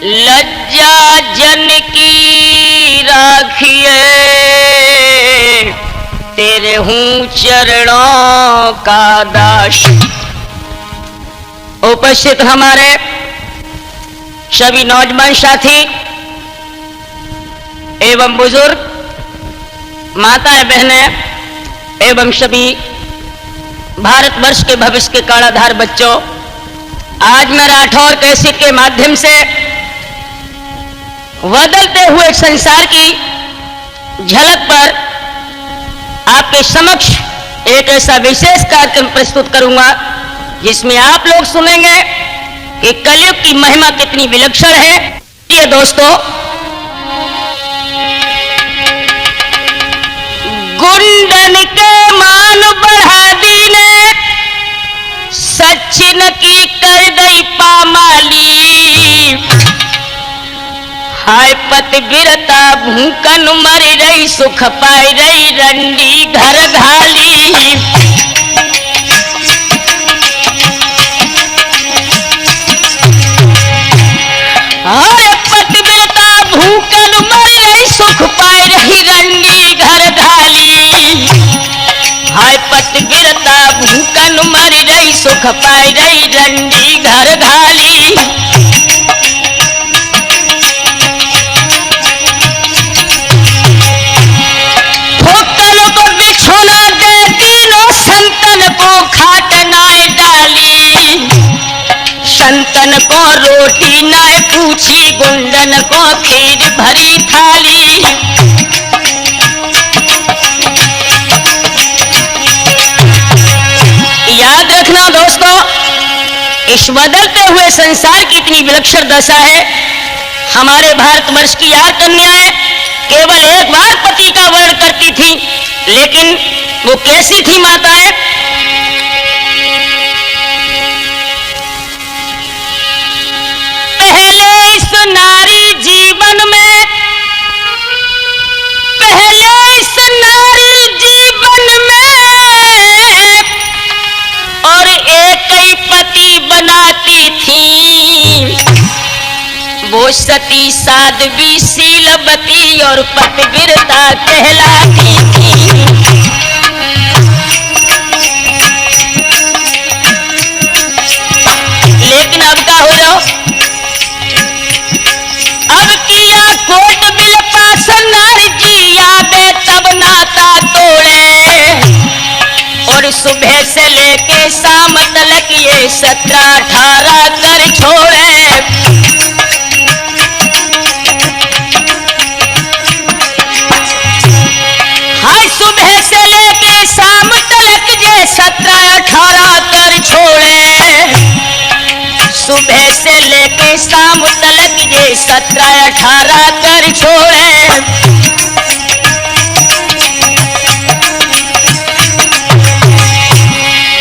लज्जा जन की राखिए, तेरे हूँ चरणों का दास। उपस्थित हमारे सभी नौजवान साथी एवं बुजुर्ग, माताएं बहनें एवं सभी भारतवर्ष के भविष्य के कालाधार बच्चों, आज मैं राठौर कैसेट के माध्यम से बदलते हुए संसार की झलक पर आपके समक्ष एक ऐसा विशेष कार्यक्रम प्रस्तुत करूंगा जिसमें आप लोग सुनेंगे कि कलयुग की महिमा कितनी विलक्षण है। ये दोस्तों, गुंडन के मान बढ़ा दी ने, सचिन की कर गई पामाली। हाय पत गिरता भूकन मर रही, सुख पाई रही रंडी घर घाली। हाय पत गिरता भूकन मर रही, सुख पाई रही रंडी घर घाली। हाय पत गिरता भूकन मर रही, सुख पाई रही रंडी घर घाली। संतन को रोटी नाय पूछी, गुंडन को खीर भरी थाली। याद रखना दोस्तों, इस बदलते हुए संसार की इतनी विलक्षण दशा है। हमारे भारतवर्ष की यह कन्याएं केवल एक बार पति का वर्ण करती थी, लेकिन वो कैसी थी माताएं? नारी जीवन में, पहले इस नारी जीवन में और एक ही पति बनाती थी। वो सती साध्वी शीलवती और पतिव्रता कहलाती थी। लेकिन अब का हो रहा, कोट बिल पास नारी जी यादे तब नाता तोड़े, और सुबह से लेके शाम तक ये 17-18 कर छोड़े। हाय सुबह से लेके शाम तक ये 17-18 कर छोड़े। सुबह से लेके शाम तक ये 17-18 कर छोड़े।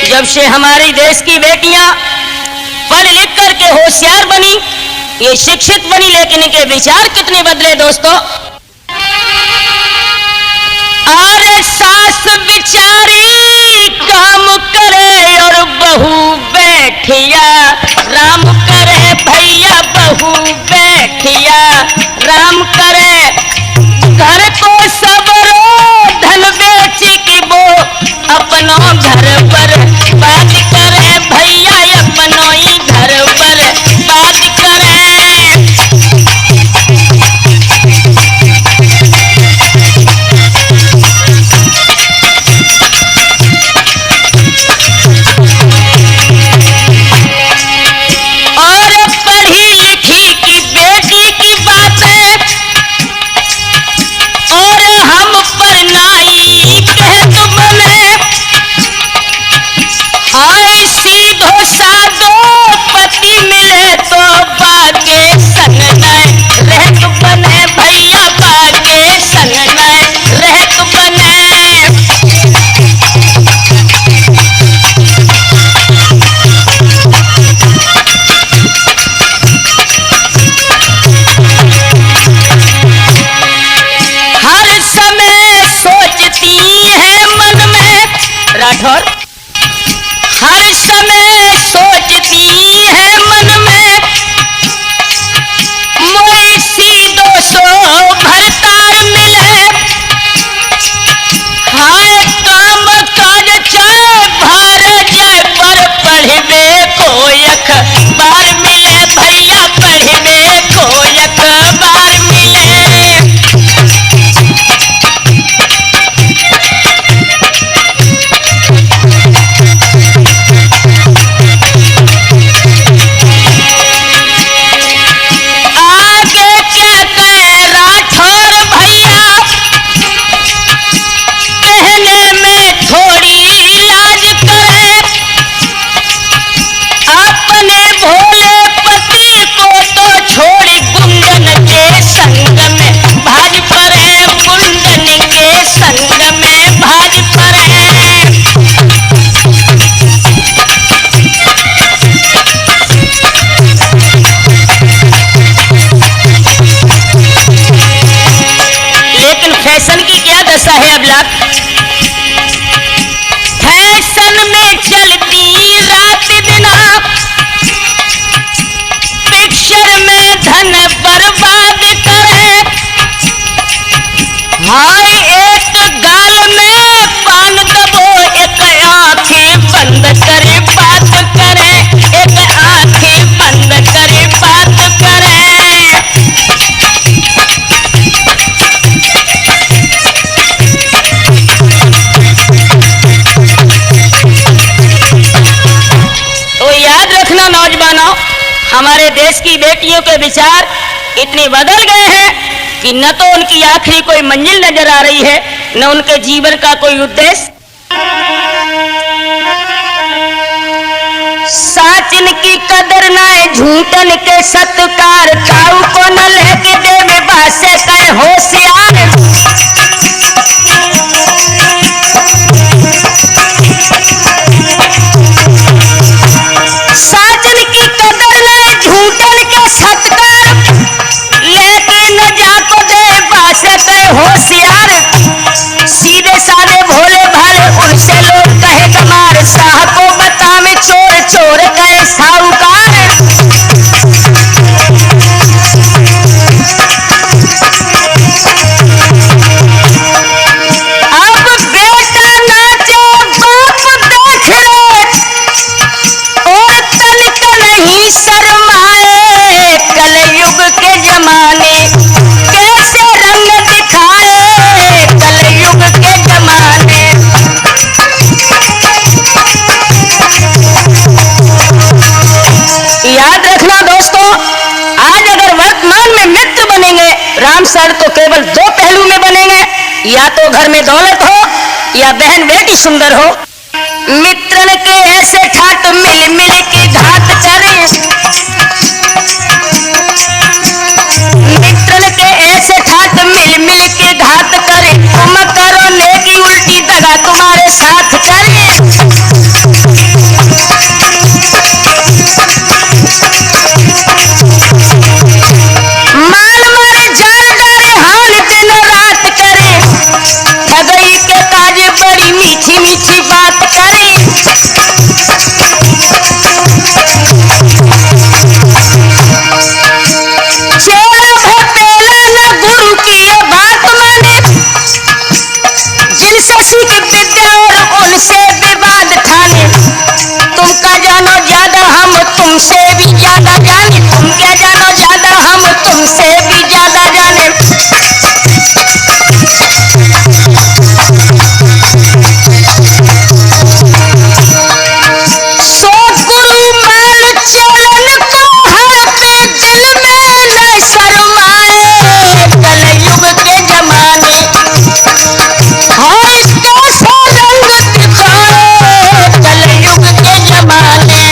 जब से हमारे देश की बेटियां पढ़ लिख करके होशियार बनी, ये शिक्षित बनी, लेकिन इनके विचार कितने बदले दोस्तों। अरे सास बिचारी काम करे और बहू बैठिया राम करे, भैया बहू बैठिया राम करे। घर को सबरो धन बेच के वो अपनों घर पर बात करे, भैया अपनों ही घर पर बात करे। कैसा है अबला? फैशन में चलती रात बिना, पिक्चर में धन बर्बाद करे। हाय एक गाल में पान दबो, एक आंखें बंद करे बात करे, एक आंखें बंद करे बात करे। तो याद रखना नौजवानों, हमारे देश की बेटियों के विचार इतने बदल गए हैं कि न तो उनकी आखिरी कोई मंजिल नजर आ रही है, न उनके जीवन का कोई उद्देश्य। साचिन की कदर न है, झूठन के सत्कार, काऊ को न लेके देवे बासे कर होशियार। साचिन की कदर न है, झूठन के सत्कार, लेके न जाको दे बासे कर होशियार। सीधे साधे भोले भाले उनसे लोग कहे गमार, शाह को बतावे चोर, चोर कहे साहूकार। अब बेटा नाचे बाप देख ले, और तनिक नहीं शर्माए। कलयुग के जमाने कैसे रंग दिखाए, कलयुग के जमाने। याद रखना दोस्तों, आज अगर वर्तमान में मित्र बनेंगे राम सर, तो केवल दो पहलू में बनेंगे, या तो घर में दौलत हो या बहन बेटी सुंदर हो। मित्रन के ऐसे ठाट मिल मिल के घात करे, मित्रन के ऐसे ठाट मिल मिल के घात करे। तुम करो नेकी उल्टी दगा तुम्हारे साथ करे। माल मारे जान डारे हाल दिन रात करे, ठगई के काज बड़ी मीठी मीठी बात करे। चेला भपेला न गुरु की ये बात माने, जिनसे सीख विद्या और उनसे विवाद ठाने। तुम क्या जानो ज्यादा, हम तुमसे भी ज्यादा जाने। तुम क्या जानो ज्यादा, हम तुमसे भी ज्यादा जाने। सो गुरु मान चलन को हाथे, दिल में न शर्माए। कलयुग के जमाने हाय कैसा रंग दिखाए, कलयुग के जमाने।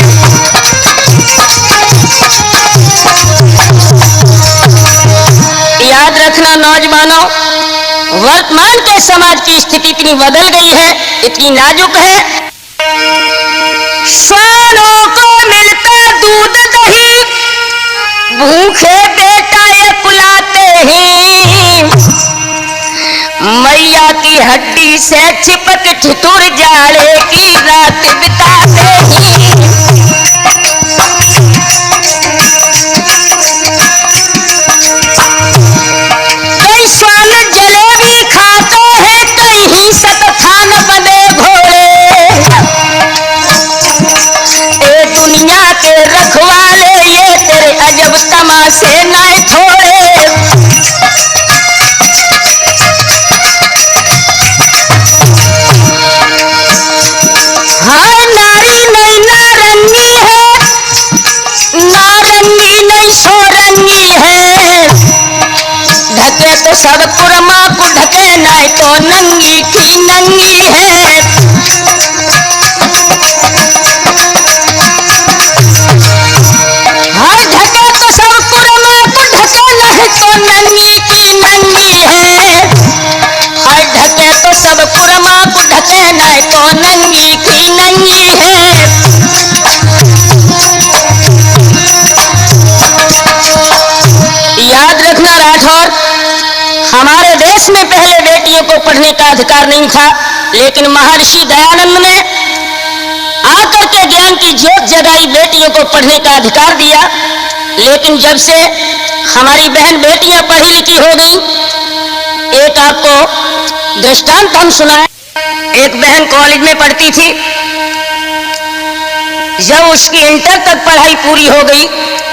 याद रखना नौजवानों, वर्तमान के समाज की स्थिति इतनी बदल गई है, इतनी नाजुक है। श्वानों को मिलता दूध दही, भूखे बेटा ये कुलाते हैं। मैया की हड्डी से चिपक ठिठुर जाड़े की रात बिताते हैं। कई श्वान जलेबी खाते हैं, कई हिंसक खान बने घोड़े। ए दुनिया के रखवाले, ये तेरे अजब तमाशे न छोड़े। हाँ नारी नहीं नारंगी है, नारंगी नहीं सोरंगी है। ढके तो सब कुरमा को ढके, नहीं तो नंगी की नंगी है। हाँ ढके तो सब कुरमा को ढके, नहीं तो नंगी की नंगी है। हाँ ढके तो सब कुरमा को ढके, नहीं तो नंगी की नंगी है। याद रखना राठौर, हमारे देश देश में पहले बेटियों को पढ़ने का अधिकार नहीं था, लेकिन महर्षि दयानंद ने आकर के ज्ञान की ज्योत जगाई, बेटियों को पढ़ने का अधिकार दिया। लेकिन जब से हमारी बहन बेटियां पढ़ी लिखी हो गई, एक आपको दृष्टांत हम सुनाए। एक बहन कॉलेज में पढ़ती थी, जब उसकी इंटर तक पढ़ाई पूरी हो गई,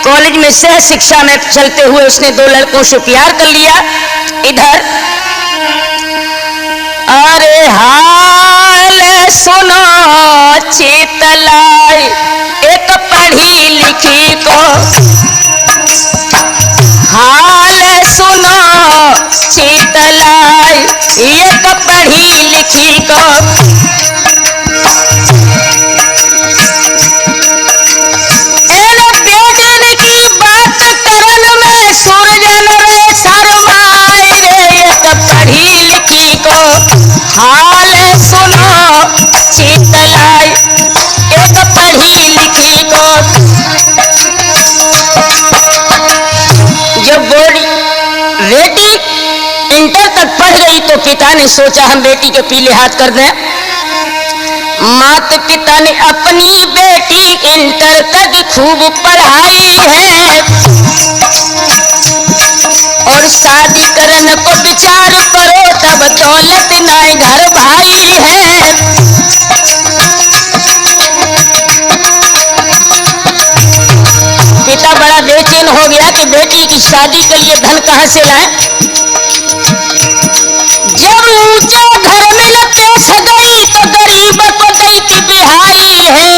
कॉलेज में सह शिक्षा में चलते हुए उसने 2 लड़कों से प्यार कर लिया। इधर अरे हाल सुनो शीतलाई, एक पढ़ी लिखी को हाल सुनो शीतलाई, एक पढ़ी लिखी को हाल सुनो शीतलाई, एक पढ़ी लिखी को। जब बेटी इंटर तक पढ़ गई तो पिता ने सोचा हम बेटी के पीले हाथ कर दें। माता पिता ने अपनी बेटी इंटर तक खूब पढ़ाई है, और शादी करने को विचार करो तब दौलत नाई घर भाई है। पिता बड़ा बेचैन हो गया कि बेटी की शादी के लिए धन कहां से लाए। जब ऊंचे घर में पेश गई तो गरीब को दैती बिहाई है,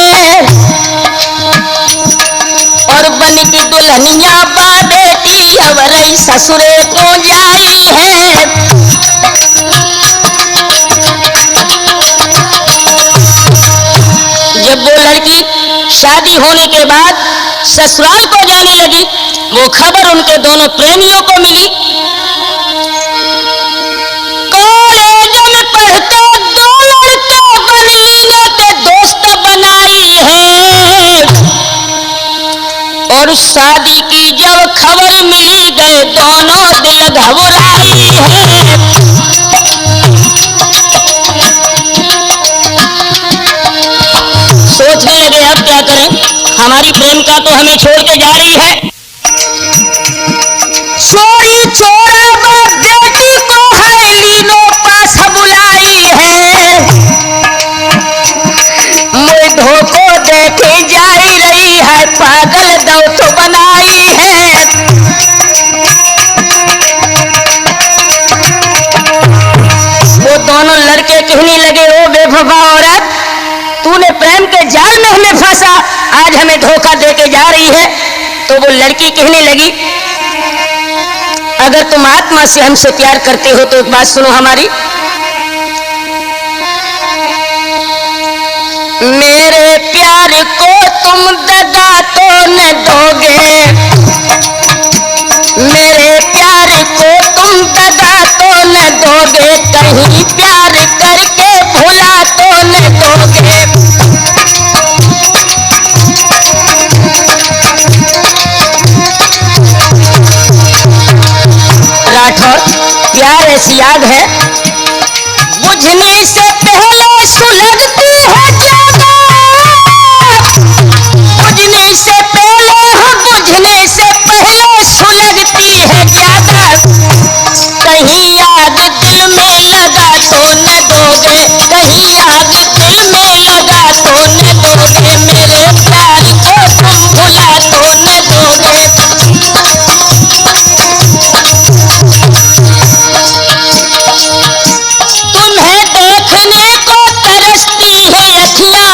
और बन की दुल्हनिया बा बेटी अब रही ससुरे को जाई है। जब वो लड़की शादी होने के बाद ससुराल को जाने लगी, वो खबर उनके दोनों प्रेमियों को मिली। कॉलेज में पढ़ते 2 लड़के बनीने के दोस्त बनाई है, और शादी की जब खबर मिली गए दोनों दिल घबराई है। सोचने लगे अब क्या करें, हमारी प्रेमिका तो हमें छोड़ के जा रही है। चोरी चोरा बेटी को है लीनो पास बुलाई है, मुझ धोखो देखे जाई रही है, पागल दौत बनाई है। वो दोनों लड़के कहने लगे, ओ बेवफा औरत, तूने प्रेम के जाल में हमें फंसा, आज हमें धोखा देके जा रही है। तो वो लड़की कहने लगी, अगर तुम आत्मा से हमसे प्यार करते हो तो एक बात सुनो हमारी। मेरे प्यार को तुम दगा तो न दोगे, मेरे प्यार को तुम दगा तो न दोगे, कहीं प्यार करके भुला तो न दोगे। राठौर, प्यार ऐसी आग है, बुझने से पहले सुलगती है ज्यादा, बुझने से पहले सुलगती है ज्यादा, कहीं आग दिल में लगा तो न दोगे, कहीं आग दिल में लगा तो न दोगे, मेरे प्यार को तुम भुला तो न दोगे। तुम्हें देखने को तरसती है अखियां,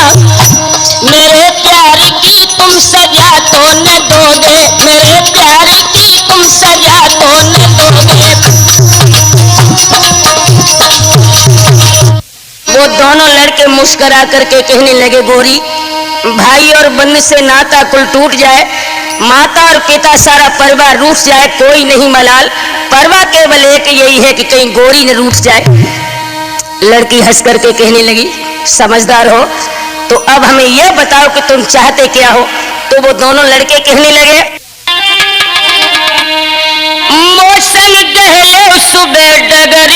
मेरे प्यार की तुम सजा तो न दोगे, मेरे प्यार की तुम सजा तो न दोगे। वो दोनों लड़के मुस्कुरा करके कहने लगे, गोरी, भाई और बहन से नाता कुल टूट जाए, माता और पिता सारा परिवार रूठ जाए, कोई नहीं मलाल, परवाह केवल एक यही है कि कहीं गोरी न रूठ जाए। लड़की हंस करके कहने लगी, समझदार हो तो अब हमें यह बताओ कि तुम चाहते क्या हो। तो वो दोनों लड़के कहने लगे, मौसम गहलो सुबह डगर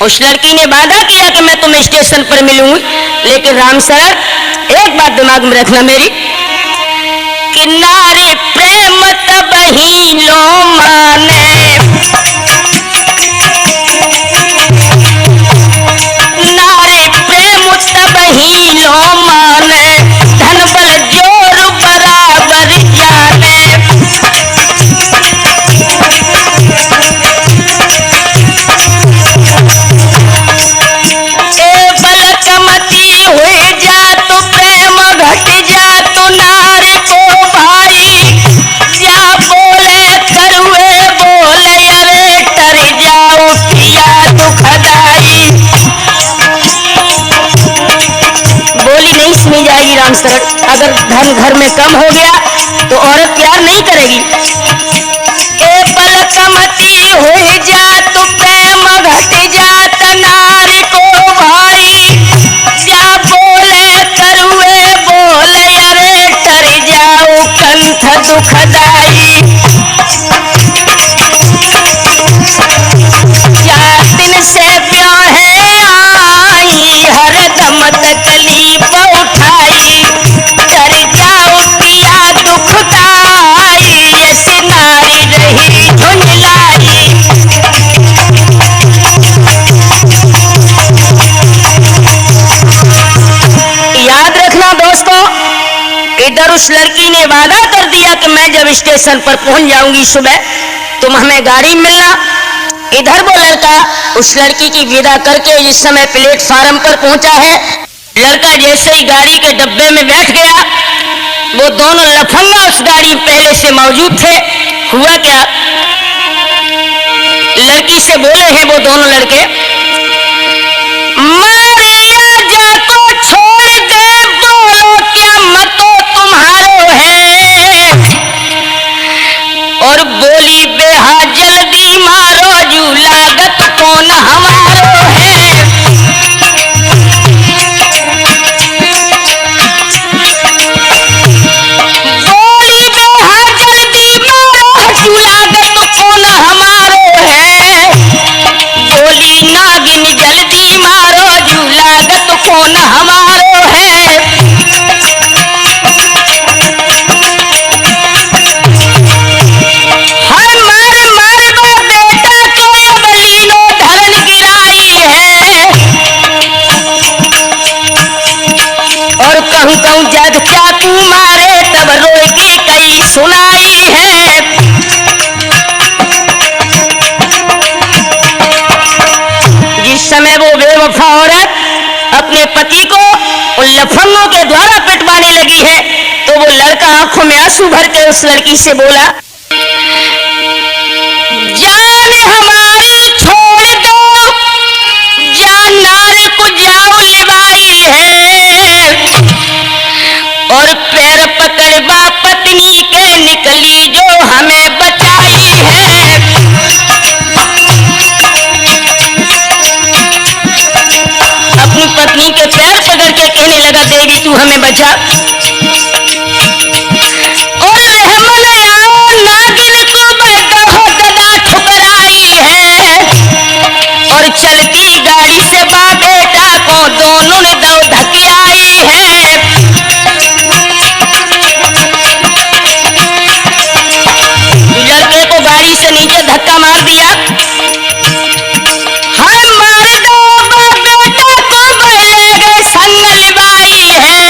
उस लड़की ने वादा किया कि मैं तुम्हें स्टेशन पर मिलूंगी, लेकिन राम शरण एक बात दिमाग में रखना मेरी, कि नारी प्रेम तब ही लो माने, नारी प्रेम तब ही लो माने, धन बल जोर बराबर जाने। हुई जा तो प्रेम घट जा तो नारी को भाई, जा बोले करुए बोले अरे टर जाओ पिया दुखदाई। बोली नहीं सुनी जाएगी राम शरण। अगर धन घर में कम हो गया तो औरत प्यार नहीं करेगी। ए पलकमती हुई जा तो प्रेम घट जा तो नारी को भाई, जा बोले करुए बोले अरे टर जाओ कंठ दुखदाई। जातिन से ब्याहे आई हरदम तकलीफ उठाई, टर जाओ पिया दुखदाई, ऐसी नारी रही झुंझलाई। याद रखना दोस्तों, इधर उस लड़की ने वादा कर दिया कि मैं जब स्टेशन पर पहुंच जाऊंगी सुबह तुम हमें गाड़ी मिलना। इधर वो लड़का उस लड़की की विदा करके जिस समय प्लेटफार्म पर पहुंचा है, लड़का जैसे ही गाड़ी के डब्बे में बैठ गया, वो दोनों लफंगा उस गाड़ी पहले से मौजूद थे। हुआ क्या, लड़की से बोले हैं वो दोनों लड़के, मारिया जा तो छोड़ दे, बोलो क्या मतो तुम्हारो है, और बोली बेहा जल्दी मारो जू लागत कौन हमारो है। बोली बेहा जल्दी मारो जू लागत कौन हमारो है, बोली नागिन जल्दी मारो जू लागत कौन हमारो है। हर मार मार बा बेटा को बलीनो धरन गिराई है, और कहूँ कहूँ जब चाकू मारे तब रोए की कई सुनाई है। जिस समय वो बेवफा औरत अपने पति को उन लफंगों के द्वारा पिटवाने लगी है, तो वो लड़का आंखों में आंसू भर के उस लड़की से बोला, जान हमारी छोड़ दो, जान नारी को जाओ लिवाई है, और पैर पकड़वा पत्नी के निकली जो हमें बचाई है। अपनी पत्नी के पैर पकड़ के कहने लगा, देवी तू हमें बचा। और रहमन आओ नागिन को बैठो गदा ठुकराई है, और चलती गाड़ी से बा बेटा को दोनों ने दो धकियाई है। लड़के को गाड़ी से नीचे धक्का मार दिया। हर मार दो बा बेटा को बहले गए संग लिवाई है,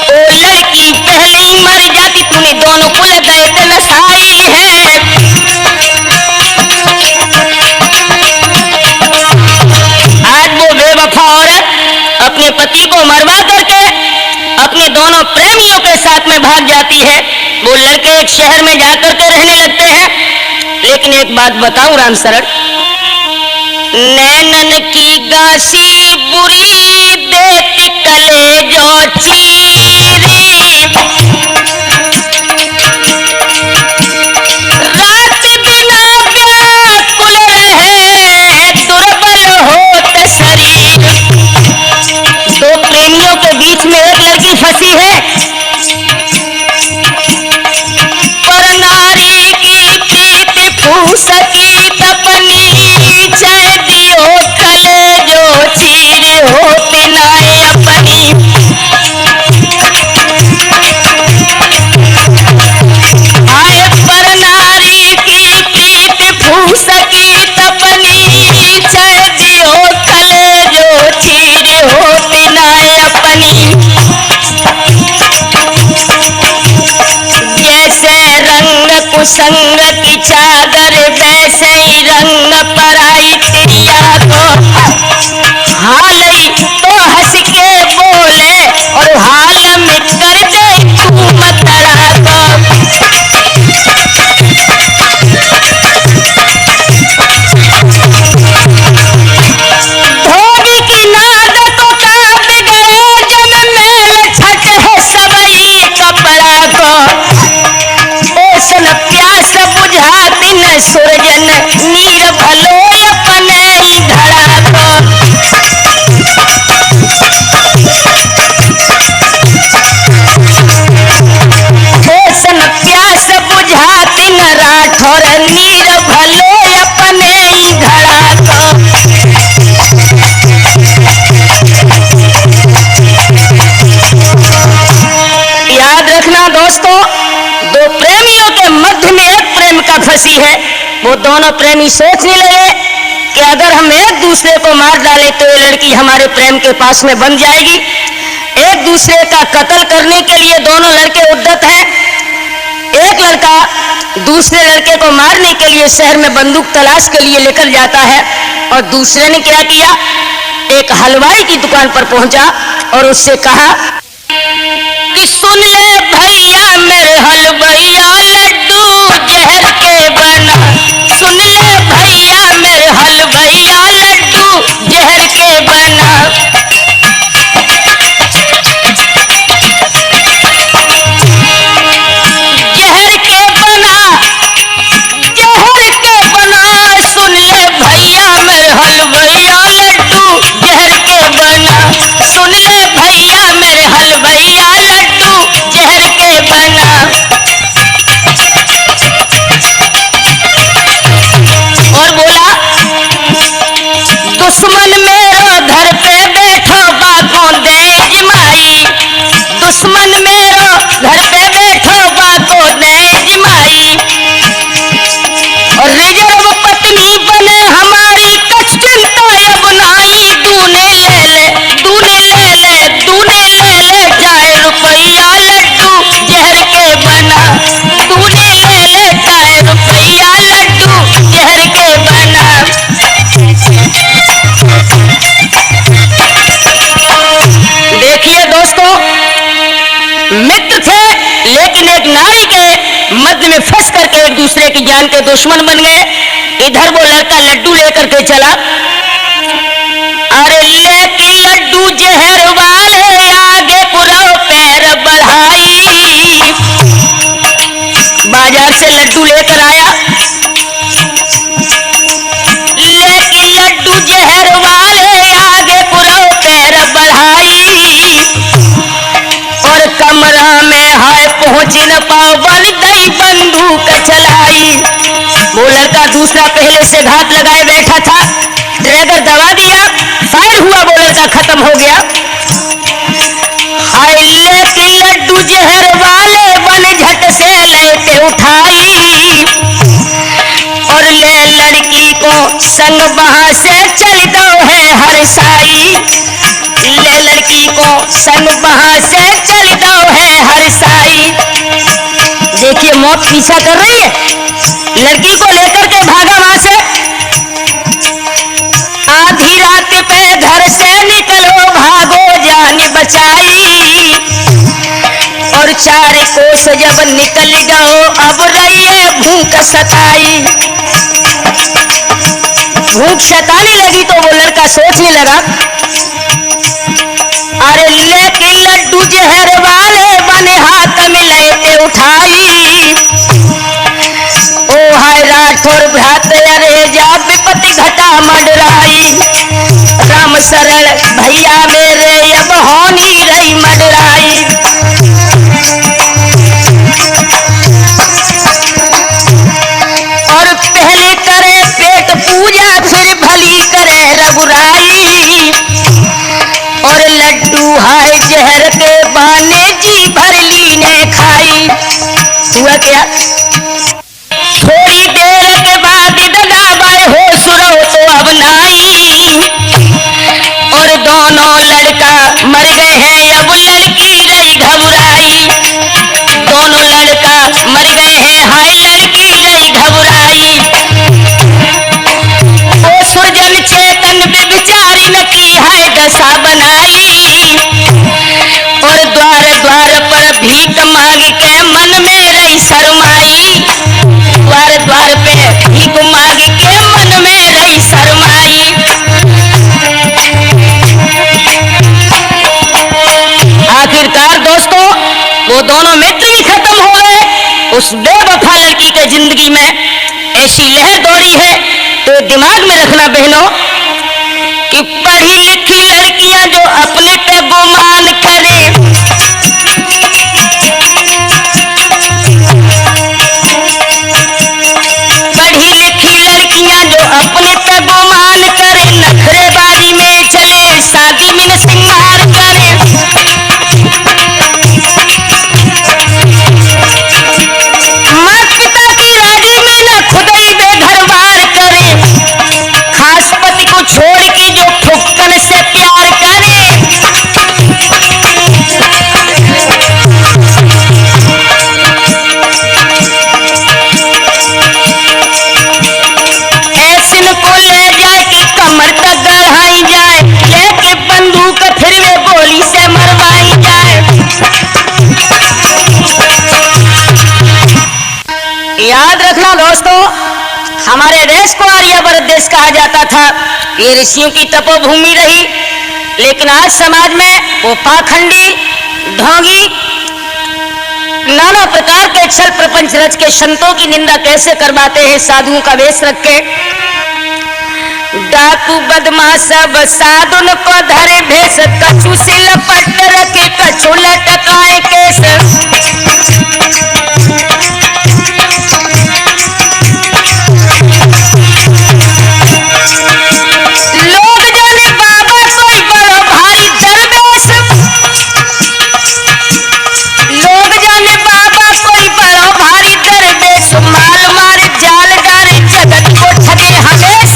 ओ लड़की पहले ही मर जाती तूने दोनों कुल गए थे नसाई है। आज वो बेवफा औरत अपने पति को मरवा करके अपने दोनों प्रेमियों के साथ में भाग जाती है। वो लड़के एक शहर में जाकर के रहने लगते हैं। लेकिन एक बात बताऊं राम शरण, नैनन की गासी बुरी देख कले जो चीरी, रात बिना व्याकुल रहे दुर्बल होत शरीर। दो प्रेमियों के बीच में एक लड़की फंसी है, पर नारी की प्रीति फूस की तपनी, संग की चादर वैसे ही रंग पराई तिया को हाल तो हंस के बोले और हाल में कर दे मतरा को धोबी की नाद तो कांप गए जन मेल छट है सबई कपड़ा को ओसन प्यास बुझाती न सुरजन नीर भलो अपने धड़ा को ओसन प्यास बुझाती न राठौर नीर भलो अपने धड़ा को याद रखना दोस्तों, दो प्रेमियों के मध्य में एक प्रेम का फंसी है। वो दोनों प्रेमी सोचने लगे कि अगर हम एक दूसरे को मार डाले तो ये लड़की हमारे प्रेम के पास में बन जाएगी। एक दूसरे का कत्ल करने के लिए दोनों लड़के उद्यत हैं। एक लड़का दूसरे लड़के को मारने के लिए शहर में बंदूक तलाश के लिए लेकर जाता है और दूसरे ने क्या किया, एक हलवाई की दुकान पर पहुंचा और उससे कहा कि सुन ले भैया मेरे हलवैया लड्डू जहर के बना, सुन ले भैया मेरे हलवैया लड्डू जहर के बना। जहर के बना, जहर के बना, सुन ले भैया मेरे हलवैया लड्डू जहर के बना, सुन ले भैया मेरे हलवैया लड्डू जहर के बना। और बोला दुश्मन मेरा घर पे बैठो बातों दे जमाई, दुश्मन मेरा घर पे बैठो बातों दे जमाई। और रिजर्व पत्नी बने हमारी कछ चिंता अब नाई, तूने ले ले तूने ले ले तूने ले ले चाहे रुपया लड्डू जहर के बना, तूने ले ले चाहे रुपया लड्डू जहर के बना। देखिए दोस्तों, मित्र थे लेकिन एक नारी के मध्य में फंस करके एक दूसरे की जान के दुश्मन बन गए। इधर वो लड़का लड्डू लेकर के चला, अरे लेके लड्डू जहर वाले आगे पुरो पैर बढ़ाई। बाजार से लड्डू लेकर आया, लेके लड्डू जहर वाले आगे पुरो पैर बढ़ाई। और कमरा में हाय पहुंच न पावन गई बंदूक चलाई। वो लड़का दूसरा पहले से घात लगाए बैठा था, ड्रैगर दबा दिया, फायर हुआ, वो लड़का खत्म हो गया। हाय लेके लड्डू जहर वाले बन झट से लेके उठाई। और ले लड़की को संग वहां से चल दो है हर साई, ले लड़की को संग वहां से चल दो है हर साई। देखिए मौत पीछा कर रही है, लड़की को लेकर के भागा वहां से। आधी रात पे घर से निकलो भागो जान बचाई। और 4 कोस जब निकल जाओ अब रहिए भूख सताई। भूख सताने लगी तो वो लड़का सोचने लगा, अरे लेके लड्डू जहर वाले बने हाथ में लेके उठाई। ओ हाय राठौर भ्रात अरे जा विपत्ति घटा मडराई। राम शरण भैया मेरे अब होनी रही मडराई। और पहले करे पेट पूजा फिर भली करे रघुराई। और लड्डू हाय जहर के बहाने जी भर ली ने खाई। हुआ क्या, थोड़ी देर के बाद भीख मांग के मन में रही शर्माई, द्वार द्वार पे भीख मांग के मन में रही शर्माई। आखिरकार दोस्तों वो दोनों मित्र भी खत्म हो गए। उस बेवफा लड़की के जिंदगी में ऐसी लहर दौड़ी है तो दिमाग में रखना बहनों कि पढ़ी लिखी लड़कियां जो अपने पे गुमान करें, पढ़ी लिखी लड़कियां जो अपने पे गुमान करें, नखरेबाजी में चले, शादी में श्रृंगार करें, माता पिता की राजी में न खुदाई बेघरवार करें, खास पति को छोड़ के जो फुक्कन से प्यार करे। ऐसिन को ले जाए कि कमर तक गढ़ाई जाए, लेके बंदूक फिर वे गोली से मरवाई जाए। याद रखना दोस्तों, हमारे देश को आर्यवर्त देश कहा जाता था। ये ऋषियों की तपोभूमि रही, लेकिन आज समाज में वो पाखंडी ढोंगी नाना प्रकार के छल प्रपंच रच के संतों की निंदा कैसे करवाते हैं साधुओं का वेश रख के। डाकू बदमाश सब साधुन को धरे भेष, कछु से लपट रखे कछु लटकाए केस। लोग जाने बाबा कोई बड़ो भारी दरवेश, लोग जाने बाबा कोई बड़ो भारी दरवेश, माल मारे जाल डारे जगत को ठगे हमेश।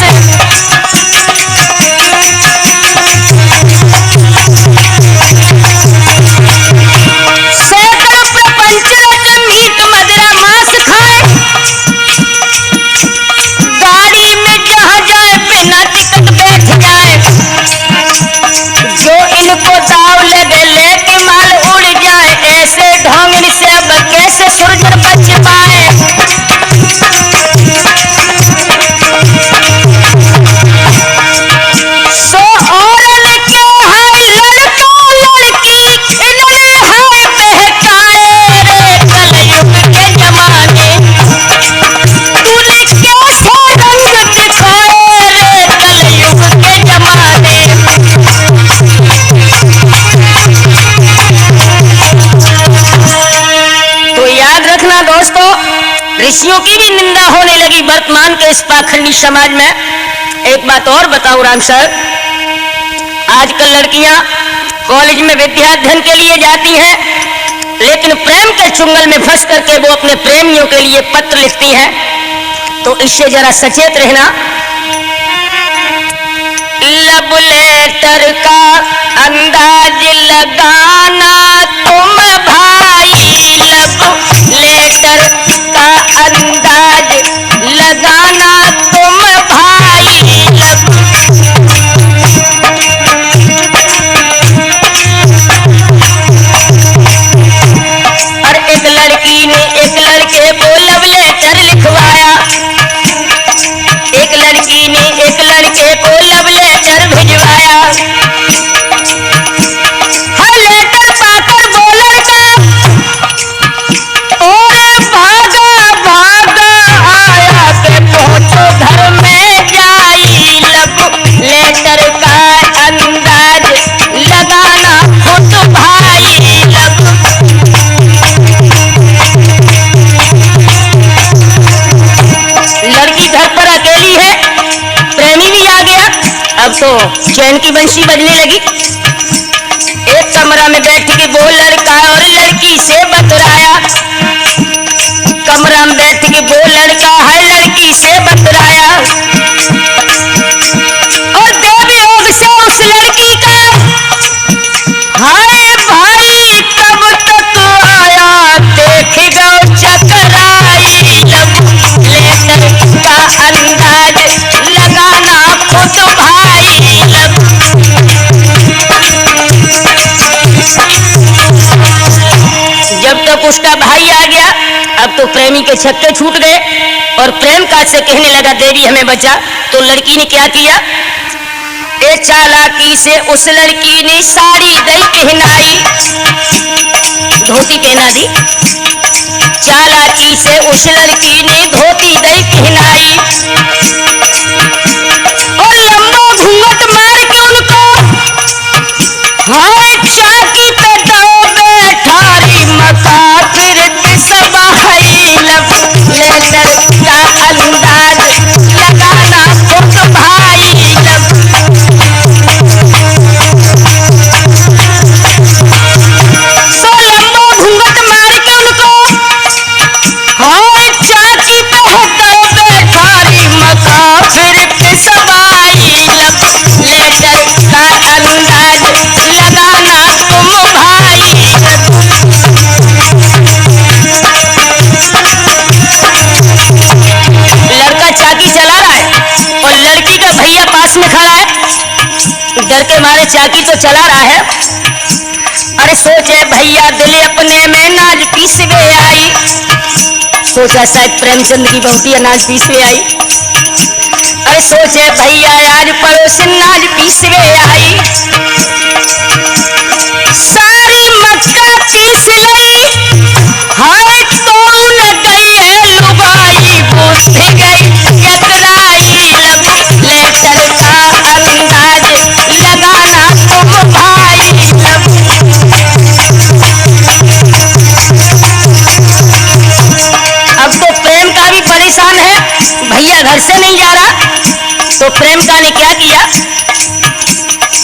सैकड़ों प्रपंच रच मीट मदिरा मांस खाए, गाड़ी में जहाँ जाए बिना टिकट बैठ जाए, जो इनको दाव लगे लेके माल उड़ जाए, ऐसे ढोंगनी से अब कैसे सुरजन बच पाए। सो औरन के हाय लड़का लड़की, इन्हें हाय बहकाए रे कलयुग के जमाने, तूने कैसे रंग दिखाए रे कलयुग के जमाने। तो याद रखना दोस्तों, ऋषियों की भी निंदा होने लगी वर्तमान के इस पाखंडी समाज में। एक बात और बताऊं राम सर, आजकल लड़कियां कॉलेज में विद्याध्ययन के लिए जाती हैं, लेकिन प्रेम के चुंगल में फंस करके वो अपने प्रेमियों के लिए पत्र लिखती हैं। तो इससे जरा सचेत रहना। लव लेटर का अंदाज लगाना तुम भाई, लव लेटर का अंदाज लगाना तुम भाई, और एक लड़की ने एक लड़के को लव लेटर लिखवाया, एक लड़की ने एक लड़के को लव लेटर भिजवाया। हर लेटर पाकर वो लड़का और भागा भागा आया के पहुंचो घर में जाई, लव लेटर का अंदाज लगाना खुद भाई, लव। लड़की घर पर अकेली है, प्रेमी भी आ गया, अब तो चैन की बंशी बजने लगी। एक कमरा में बैठ के वो लड़का और लड़की से बतराया, कमरा में बैठ के वो लड़का है लड़की से बतराया, और देव योग से उस लड़की का हाय भाई कब तक आया, देख गो चकराई, लव लेटर का अंदाज लगाना खुद भाई, लव। उसका भाई आ गया। अब तो प्रेमी के छक्के छूट गए और प्रेम का से कहने लगा देवी हमें बचा। तो लड़की ने क्या किया, ए चालाकी से उस लड़की ने साड़ी दई पहनाई, धोती पहना दी। चालाकी से उस लड़की ने धोती दई पहनाई और लंबा घूंघट मार के उनको हाय चाकी पे दो बैठारी मकाफिर सबाई लब लेटर का अंदाज लगाना खुद भाई लब। सो लंबा घूंघट मार के उनको हाय चाकी पे दो बैठारी मकाफिर सबाई लब लेटर का अंदाज लगाना तुम भाई लब। लड़का चाकी चला रहा है और लड़की का भैया पास में खड़ा है, डर के मारे चाकी तो चला रहा है। अरे सोचे भैया दिल अपने में नाज पीसवे आई, सोचा शायद प्रेमचंद की बहुती अनाज पीसवे आई। अरे सोचे भैया आज पड़ोसी नाज पीसवे आई, सारी मक्का पीस गई हाय तोड़ गई है लुगाई बूझ गई यतराई लब लेटर का अंदाज लगाना तुम भाई लब। अब तो प्रेम का भी परेशान है, भैया घर से नहीं जा रहा। तो प्रेम का ने क्या किया,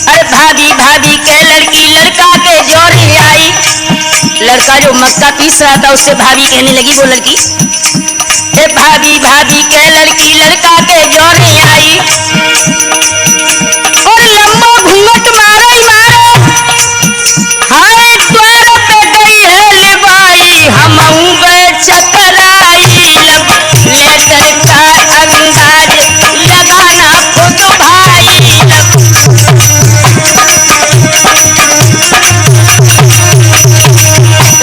अरे भाभी भाभी के लड़की लड़का के जोरे आई। लड़का जो मक्का पीस रहा था उससे भाभी कहने लगी वो लड़की, ए भाभी भाभी के लड़की लड़का के जोरे आई और लंबा घूंघट मारो ही मारो हाय द्वार पे गई है लिबाई हम चकराई लब लेटर का अंदाज लगाना खुद भाई लब।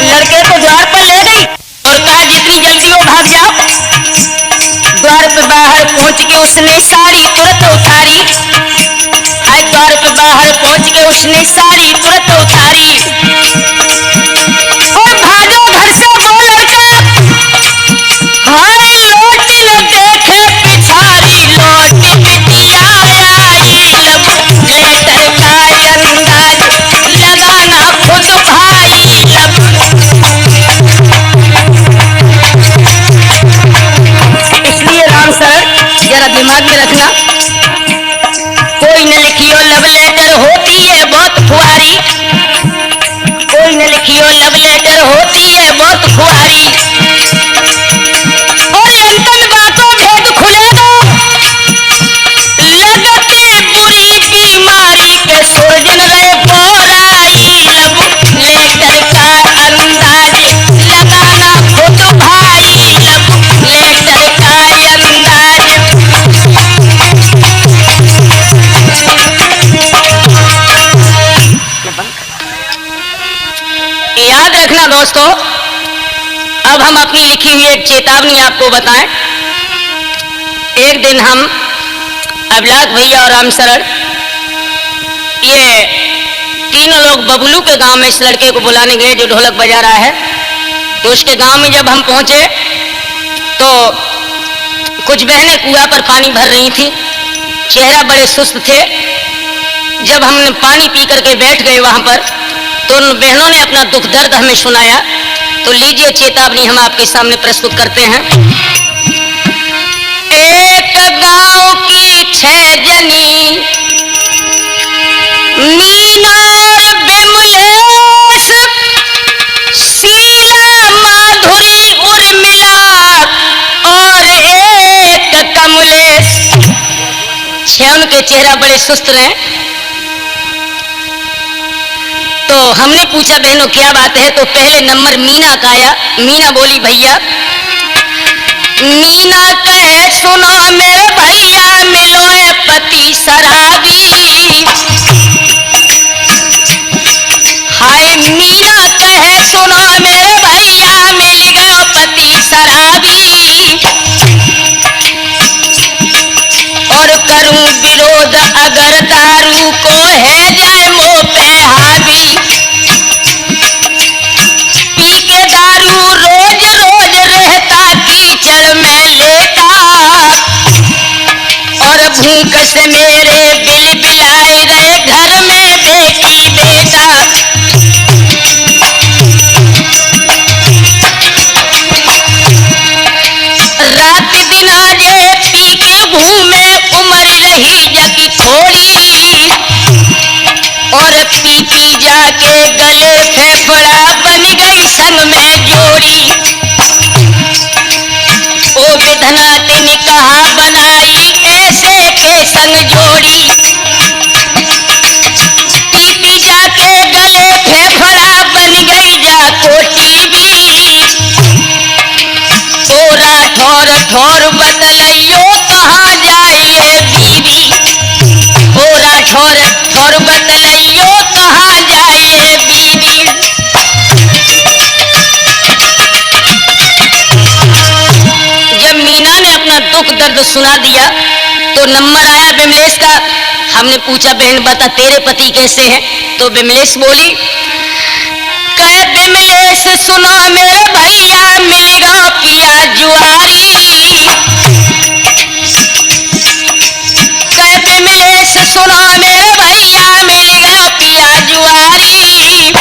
लड़के को द्वार पर ले गई और कहा जितनी जल्दी हो भाग जाओ। द्वार पे बाहर पहुंच के उसने साड़ी तुरंत उतारी, हाय द्वार पे बाहर पहुंच के उसने साड़ी तुरंत उतारी और भागो घर से वो लड़का हाय लौट न देखे पिछाड़ी लौट बिटिया आई लब लेटर का अंदाज लगाना खुद भाई लब। इसलिए राम सर जरा दिमाग में रखना, कोई न लिखियो लव लेटर होती है बहुत खुआरी, कोई न लिखियो लव लेटर होती है बहुत खुआरी और लंदन बातों भेद खुलेगा लगती बुरी बीमारी के सुरजन रहे बोराई लब लेटर का अंदाज लगाना खुद भाई लब लेटर का अंदाज। याद रखना दोस्तों, अब हम अपनी लिखी हुई एक चेतावनी आपको बताएं। एक दिन हम अभिलाष भैया और राम शरण ये तीनों लोग बबलू के गांव में इस लड़के को बुलाने गए जो ढोलक बजा रहा है। तो उसके गांव में जब हम पहुंचे तो कुछ बहनें कुआं पर पानी भर रही थी, चेहरा बड़े सुस्त थे। जब हमने पानी पी करके बैठ गए वहां पर तो उन बहनों ने अपना दुख दर्द हमें सुनाया। तो लीजिए चेतावनी हम आपके सामने प्रस्तुत करते हैं। एक गांव की 6 जनी मीना और बिमलेश शीला माधुरी उर्मिला और एक कमलेश। 6 उनके चेहरा बड़े सुस्त रहे। तो हमने पूछा बहनों क्या बात है, तो पहले नंबर मीना का आया। मीना बोली भैया, मीना कहे सुनो मेरे भैया मिलो है पति शराबी। हाय मीना कहे सुनो मेरे भैया कस मेरे बिल बिलाई रहे घर में बेटी बेटा। रात दिन आजे पी के घूमे उम्र रही जकी थोड़ी, और पी पी जाके गले फेफड़ा बन गई संग में जोड़ी। ओ विधना तिन कहा बनाई ऐसे के संग जोड़ी। पी पी जाके गले फेफड़ा बन गई जा कोटी। तोरा ठोर ठोर बतलैयो कहाँ जाइए बीवी। तोरा ठोर ठोर बतलैयो कहाँ जाइए बीवी। जब मीना ने अपना दुख दर्द सुना दिया तो नंबर आया विमलेश का। हमने पूछा बहन बता तेरे पति कैसे हैं? तो विमलेश बोली, कहे विमलेश सुनो मेरे भैया मिलेगा पिया जुआरी। कहे विमलेश सुनो मेरे भैया मिलेगा पिया जुआरी।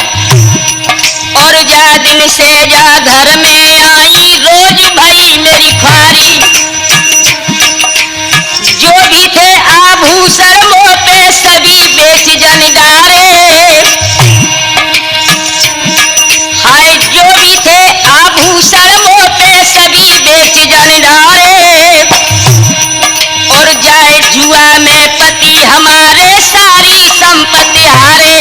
और जा दिन से जा घर में आई रोज भई मेरी ख्वारी। जो भी थे आभूषण मोह पे सभी बेच जन डारे। हाय जो भी थे आभूषण मोह पे सभी बेच जन डारे। और जाए जुआ में पति हमारे सारी संपत्ति हारे।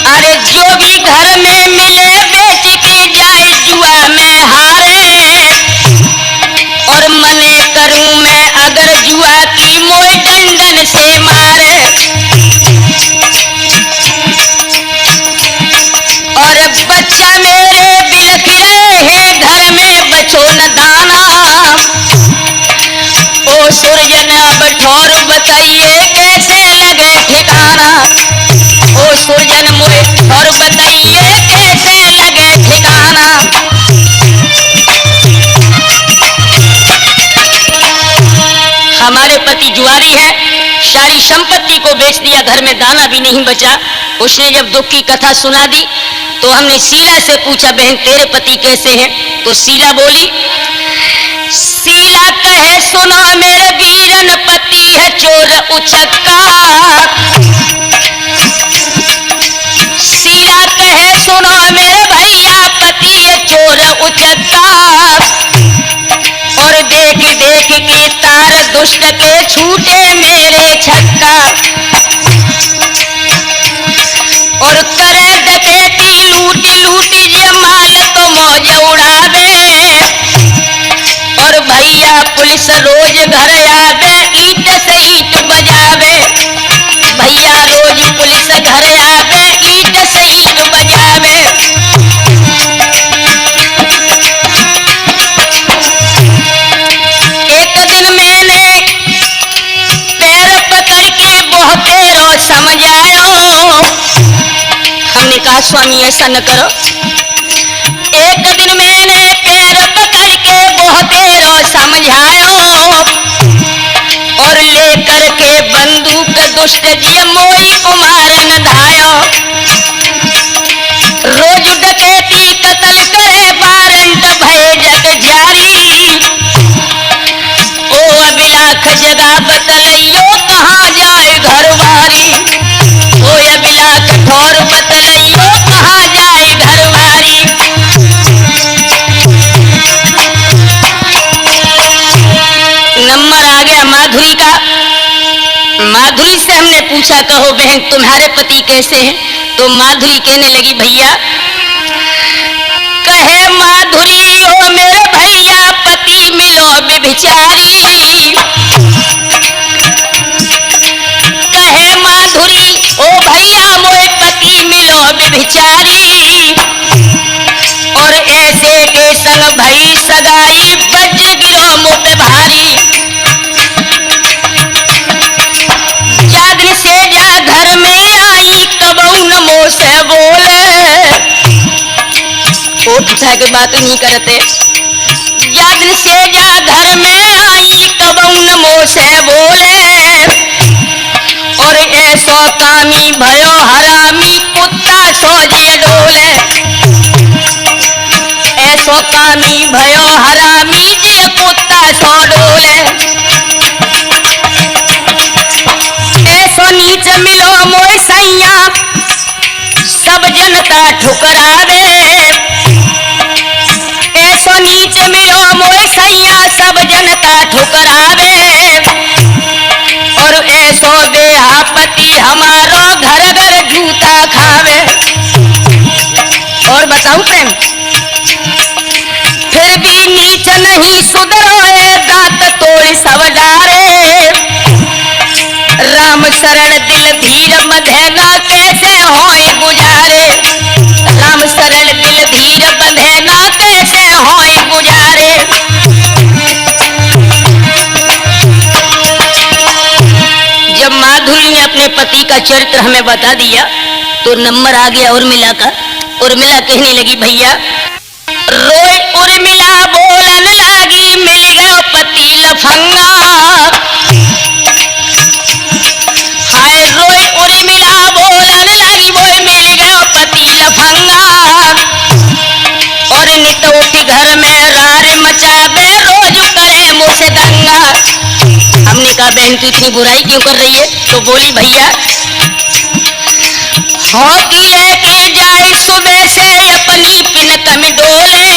अरे जो भी घर में मिले बेच के जाए जुआ में हारे। और मने करूं मैं अगर जुआ की मोए डंडन से मारे। और बच्चा मेरे बिलख रहे हैं घर में बचो न दाना। ओ सुरजन अब ठोर बताइए कैसे लगे ठिकाना। ओ सुरजन मोए ठोर बताइए कैसे लगे ठिकाना। हमारे पति जुआरी है, सारी संपत्ति को बेच दिया, घर में दाना भी नहीं बचा। उसने जब दुख की कथा सुना दी तो हमने शीला से पूछा बहन तेरे पति कैसे हैं? तो शीला बोली, शीला कहे सुनो मेरे वीरन पति है चोर उचक्का। शीला कहे सुनो मेरे भैया पति है चोर उचक्का। और देख देख के तार दुष्ट के छूटे मेरे छक्का। और करे डकैती लूटी लूटी ये माल तो मौज उड़ावे। और भैया पुलिस रोज घर आवे ईट से ईट बजावे। भैया रोज पुलिस घर आवे ईट से ईट बजावे। एक दिन मैंने पैर पकड़ के बहुते रो समझायो। हमने कहा स्वामी ऐसा न करो। एक दिन मैंने पैर पकड़ के बहुते रो समझायो। और लेकर के बंदूक दुष्ट जी मोई कुमारन धायो। रोज डकैती कत्ल करे वारंट भय जग जारी। ओ अभिलाख जगह बतलैयो कहाँ जाए घरवारी। ओ अभिलाख ठोर बतलैयो कहाँ जाए घरवारी। नंबर आ गया माधुरी का। माधुरी से हमने पूछा कहो बहन तुम्हारे पति कैसे हैं? तो माधुरी कहने लगी भैया, कहे माधुरी ओ मेरे भैया पति मिलो व्यभिचारी। कहे माधुरी ओ भैया मोए पति मिलो व्यभिचारी। और ऐसे के संग भई सगाई बज गिरो मुँह पे भारी। जादर से जा घर में आई कबऊ न मुँह से बोले। लोट उठा के बात नहीं करते। याद से जा घर में आई कबून मुँह से बोले, और ऐसो कामी भयो हरामी कुत्ता सोजे डोले। ऐसो कामी भयो हरामी जे कुत्ता सो डोले। ऐसो नीच मिलो मोय सैया सब जनता ठुकरावे। ऐसो नीच मिलो मोय सैया सब जनता ठुकरावे। और ऐसो देहापति हमारो घर घर जूता खावे। और बताऊं प्रेम, फिर भी नीच नहीं सुधरोए दांत तोड़ सब डारे। राम शरण दिल धीर बंधेना कैसे होए गुजारे। राम शरण दिल धीर बंधेना कैसे होए गुजारे। जब माधुरी ने अपने पति का चरित्र हमें बता दिया तो नंबर आ गया उर्मिला का। उर्मिला कहने लगी भैया, रोए उर्मिला बोलन लगी मिल गयो पति लफंगा। हाय रोए उर्मिला बोलन लगी वो मिल गयो पति लफंगा। और नित उठी घर में रार मचावे रोज करे मुझसे दंगा। हमने कहा बहन तू इतनी बुराई क्यों कर रही है? तो बोली भैया, हॉकी लेके जाए सुबह से अपनी पिनक में डोले।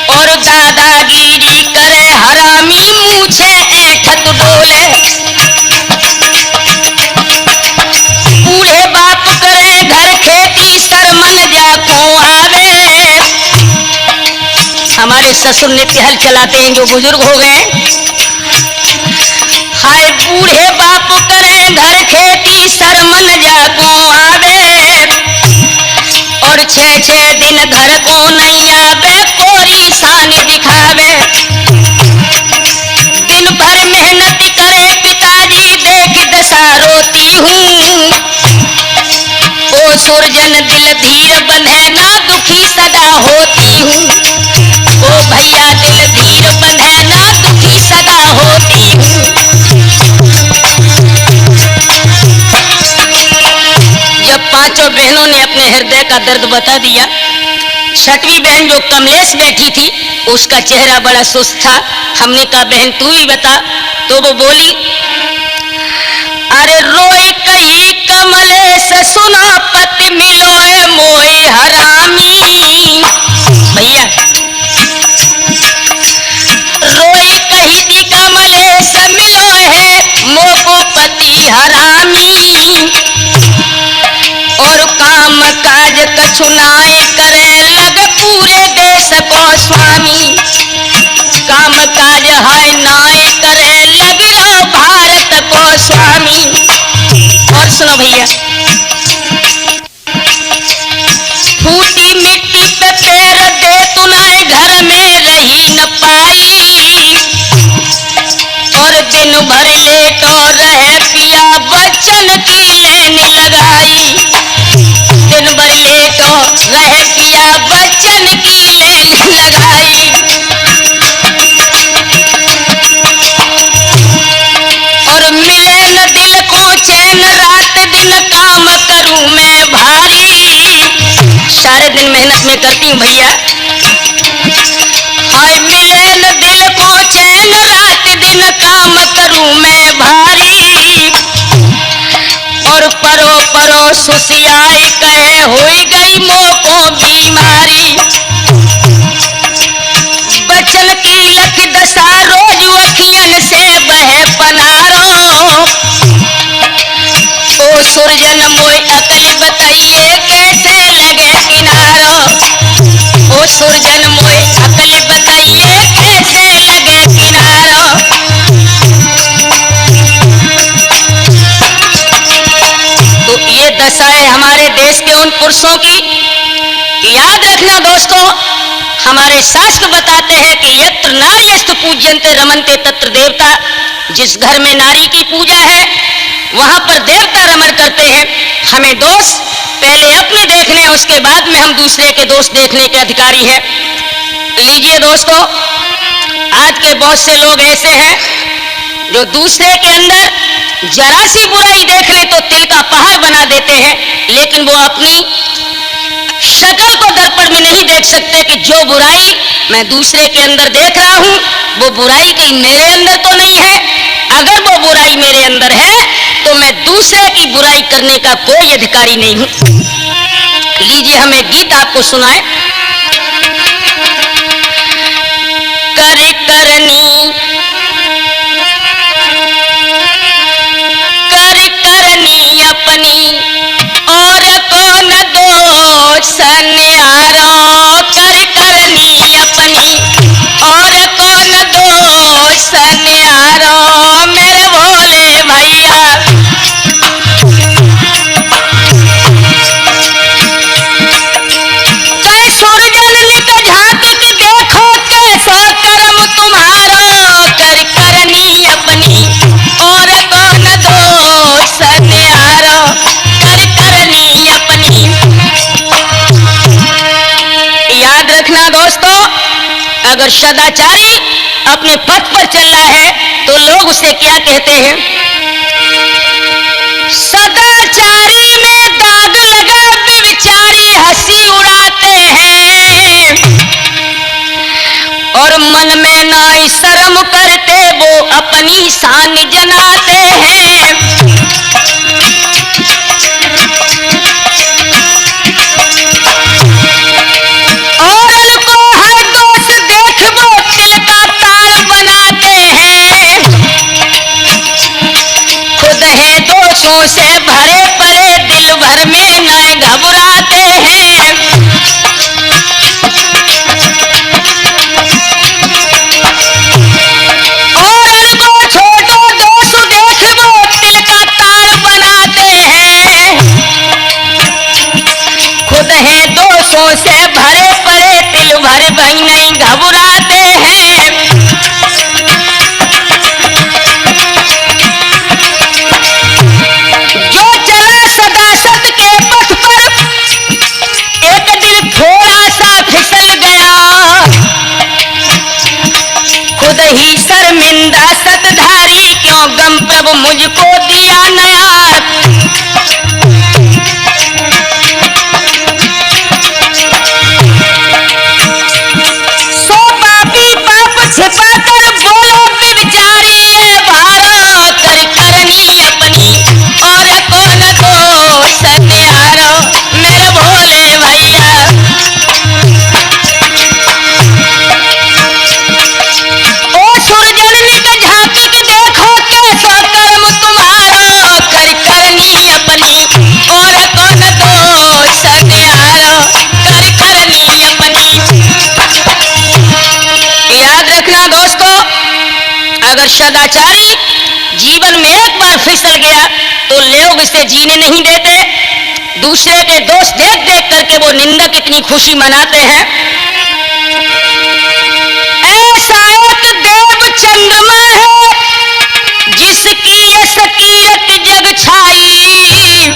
और दादागिरी करे हरामी मुझे ऐठत डोले। बूढ़े बाप करे घर खेती शर्मन जाको आवे। हमारे ससुर नित्य हल चलाते हैं जो बुजुर्ग हो गए। हाय बूढ़े बाप करे घर खेती शर्मन जाको आवे। और 6-6 दिन घर को नहीं आवे कोरी शान दिखावे। दिन भर मेहनत करे पिताजी देख दशा रोती हूँ। ओ सुरजन दिल धीर बंधे ना दुखी सदा होती हूँ। ओ भैया दिल धीर बंधे ना दुखी सदा होती हूँ। जब पांचों बहनों ने अपने हृदय का दर्द बता दिया, छठवीं बहन जो कमलेश बैठी थी उसका चेहरा बड़ा सुस्त था। हमने कहा बहन तू भी बता। तो वो बोली, अरे रोए कही कमलेश सुना पति मिलोए मोए हरामी। भैया रोए कही दी कमलेश मिलो है मोको पति हरामी। और काम काज कछुनाए करे लग पूरे देश को स्वामी। काम काज है नाए करे लग लो भारत को स्वामी। और सुनो भैया, फूटी मिट्टी पे पैर दे तुनाए घर में रही न पाई। और दिन भर लेटो रहे पिया बच्चन की लेन लगाई। दिन भर लेटो रहे पिया बच्चन की लेन लगाई। और मिले न दिल को चैन रात दिन काम करूं मैं भारी। सारे दिन मेहनत में करती हूँ भैया। हाय मिले न दिल को चैन रात दिन काम करूं मैं भारी। और परो परो सुसियाई कहे हुई गई मोको बीमारी। बचन की लख दशा रोज अखियन से बहे पनारो। ओ सुरजन मोय अकल बताइए कैसे लगे किनारो। ओ सुरजन मोय अकल बताइए कैसे लगे किनारो। तो ये दशाएं हमारे देश के उन पुरुषों की। याद रखना दोस्तों, हमारे शास्त्र बताते हैं कि यत्र नार्यस्तु पूज्यन्ते रमन्ते तत्र देवता। जिस घर में नारी की पूजा है वहां पर देवता रमण करते हैं। हमें दोष पहले अपने देखने हैं, उसके बाद में हम दूसरे के दोष देखने के अधिकारी हैं। लीजिए दोस्तों, आज के बहुत से लोग ऐसे हैं जो दूसरे के अंदर जरा सी बुराई देख ले तो तिल का पहाड़ बना देते हैं, लेकिन वो अपनी शक्ल को दर्पण में नहीं देख सकते कि जो बुराई मैं दूसरे के अंदर देख रहा हूं वो बुराई कहीं मेरे अंदर तो नहीं है। अगर वो बुराई मेरे अंदर है तो मैं दूसरे की बुराई करने का कोई अधिकारी नहीं हूं। लीजिए हम एक गीत आपको सुनाए। कर करनी अपनी और कौन दोष न्यारो, कर करनी अपनी और कौन दोष न्यारो मेरे भोले भैया। कई सूरजन नित झांकत देखो कैसा कर्म तुम्हारो, कर करनी अपनी और कौन दोष न्यारो, कर करनी अपनी। याद रखना दोस्तों, अगर सदाचारी अपने पथ पर चल रहा है तो लोग उसे क्या कहते हैं? सदाचारी में दाग लगा विचारी हंसी उड़ाते हैं, और मन में नाई शर्म करते वो अपनी शान जनाते हैं। और उनको हर दोष देख वो तिल का ताड़ बनाते हैं। खुद है दोषों से भरे पड़े दिल भर में न घबराते हैं। और उनको छोटो दोष देख वो तिल का ताड़ बनाते हैं। खुद है दोषों से भरे पड़े दिल भर भाई नहीं घबराते हैं। जो चला सदा सत के पथ पर एक दिन थोड़ा सा फिसल गया, खुद ही शर्मिंदा सतधारी क्यों गम प्रभु मुझको दिया नया। सो पापी पाप छिपाकर बोलो विचारी ये भारो, कर करनी अपनी और कौन दोष न्यारो मेरे भोले भैया। ओ सूरजन नित झांकत देखो कैसा कर्म तुम्हारो, कर करनी अपनी और कौन दोष न्यारो, कर करनी अपनी। याद रखना दोस्तों, अगर सदाचारी जीवन में एक बार फिसल गया तो लोग इसे जीने नहीं देते। दूसरे के दोष देख देख करके वो निंदक इतनी खुशी मनाते हैं। ऐसा एक देव चंद्रमा है जिसकी ये सकीयत जग छाई,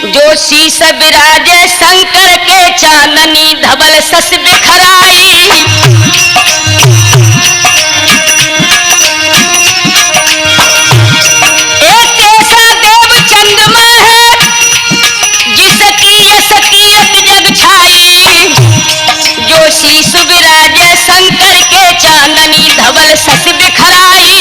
जो शीश विराजे शंकर के चांदनी धवल सस बिखराई। एक ऐसा देव चंद्रमा है जिसकी ये सकीयत जग छाई, जो शीश विराजे शंकर के चांदनी धवल सस बिखराई।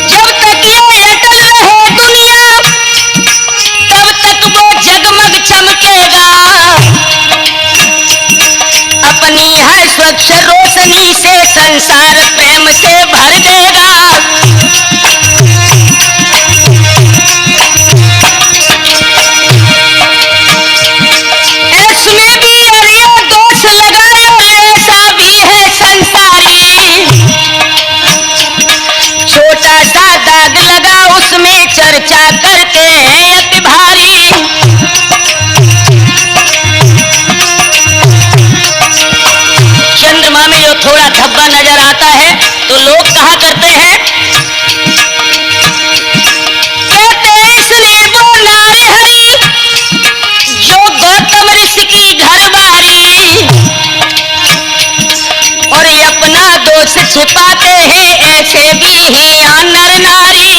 जब तक ये अटल रहे दुनिया तब तक वो जगमग चमकेगा, अपनी हर स्वच्छ रोशनी से संसार प्रेम से भर देगा। इसमें भी अरिया दोष लगायो ऐसा भी है संसारी, छोटा सा दाग लगा उसमें चर्चा करते हैं अति भारी। छिपाते हैं ऐसे भी हैं नर नारी।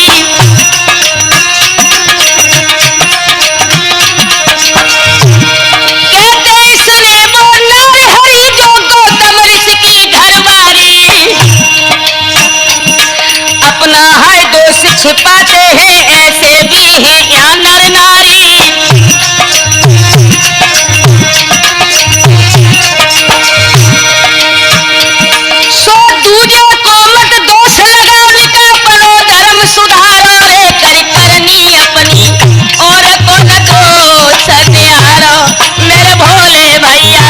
कहते सुने वो नर हरि जो गौतम ऋषि की घरवारी, अपना है दोष छिपाते हैं ऐसे भी हैं यहाँ नर नारी। सो दूजों को मत दोष लगा उनका, पलो धर्म सुधारो रे कर करनी अपनी और को न दोष निहारो मेरे भोले भैया।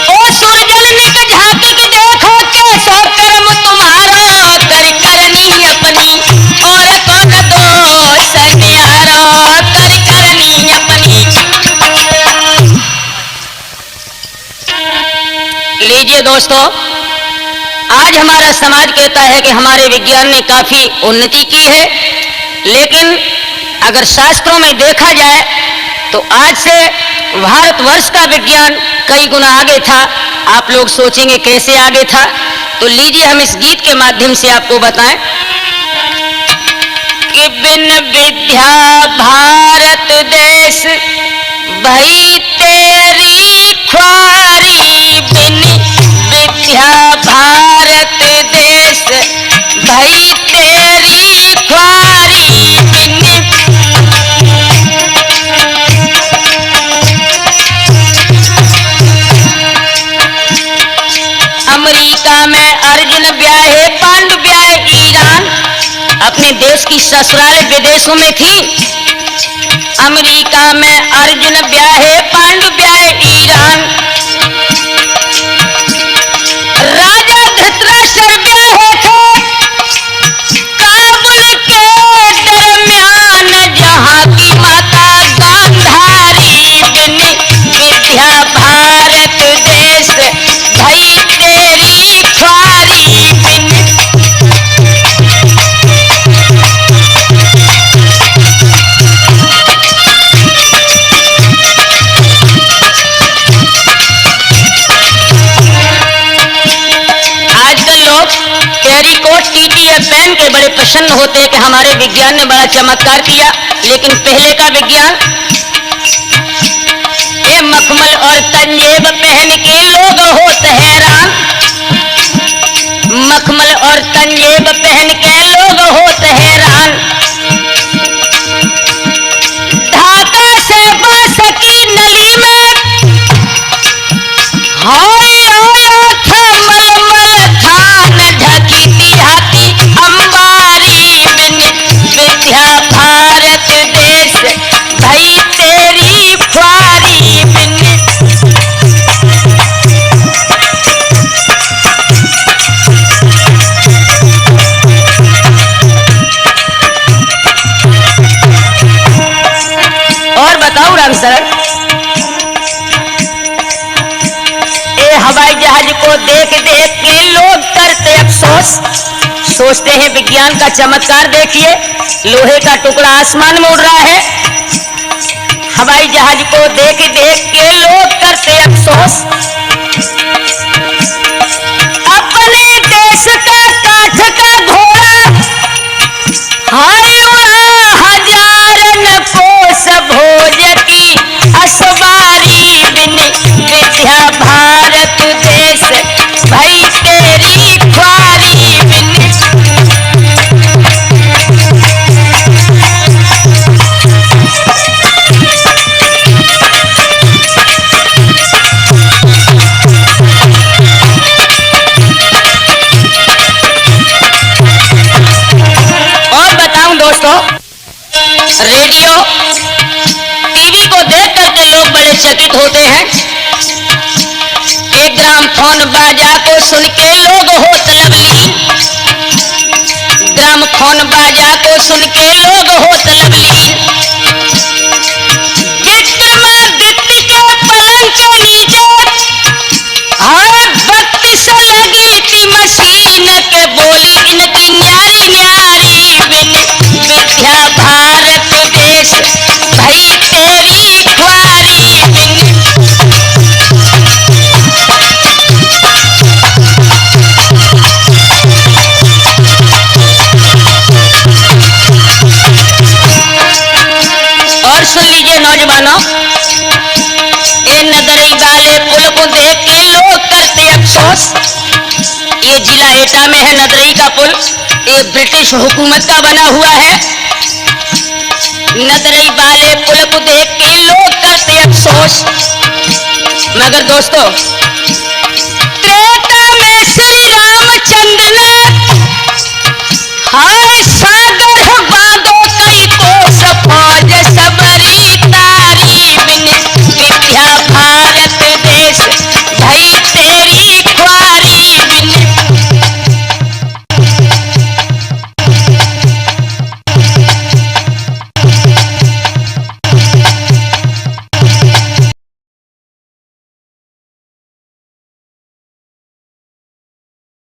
ओ सुरजन निक झांक के देखो कैसो कर्म तुम्हारो, कर करनी अपनी और को न दोष निहारो कर करनी अपनी। लीजिए दोस्तों, आज हमारा समाज कहता है कि हमारे विज्ञान ने काफी उन्नति की है, लेकिन अगर शास्त्रों में देखा जाए तो आज से भारतवर्ष का विज्ञान कई गुना आगे था। आप लोग सोचेंगे कैसे आगे था, तो लीजिए हम इस गीत के माध्यम से आपको बताएं कि बिन विद्या भारत देश भई तेरी ख्वारी, बिन विद्या भारत देश भई तेरी ख्वारी, बिन अमेरिका में अर्जुन ब्याहे पांडु ब्याहे ईरान, अपने देश की ससुराल विदेशों में थी। अमेरिका में अर्जुन ब्याहे पांडु ब्याहे ईरान, राजा धृतराष्ट्र ब्याहे थे काबुल के दरमियान, जहां की माता गांधारी, बिन विद्या भारत देश भई तेरी ख्वारी, बिन टेरिकोट टीटीए पहन के बड़े प्रसन्न होते हैं कि हमारे विज्ञान ने बड़ा चमत्कार किया, लेकिन पहले का विज्ञान ये मखमल और तंजेब पहन के लोग होते हैरान, मखमल और तंजेब पहन के लोग होते हैरान। ढाका से बांस की नली में हाय आया था मलमल थान, ढकी हाथी अंबारी, बिन विद्या भारत देश भई तेरी ख्वारी, बिन और बताओ राम सर, हवाई जहाज को देख देख के लोग करते अफसोस, सोचते हैं विज्ञान का चमत्कार देखिए, लोहे का टुकड़ा आसमान में उड़ रहा है। हवाई जहाज को देख देख के लोग करते अफसोस, अपने देश का काठ का घोड़ा हाय उड़ा हजारन कोस भोज की असवारी, बिन विद्या भारत देश भई तेरी ख्वारी, बिन और बताऊं दोस्तों, रेडियो टीवी को देख करके लोग बड़े चकित होते हैं। एक ग्रामफोन बाजा को सुन के लोग होत लवलीन, ग्रामफोन बाजा को सुन के लोग होत लवलीन। विक्रमादित्य के पलंग के नीचे हर वक्त से लगी थी मशीन के, बोली इनकी न्यारी न्यारी, बिन विद्या भारत देश भई तेरी ख्वारी, बिन नौजवानों, ये नदरी वाले पुल को देख के लोग करते अफसोस। ये जिला एटा में है नदरी का पुल, ये ब्रिटिश हुकूमत का बना हुआ है। नदरी वाले पुल को देख के लोग करते अफसोस। मगर दोस्तों,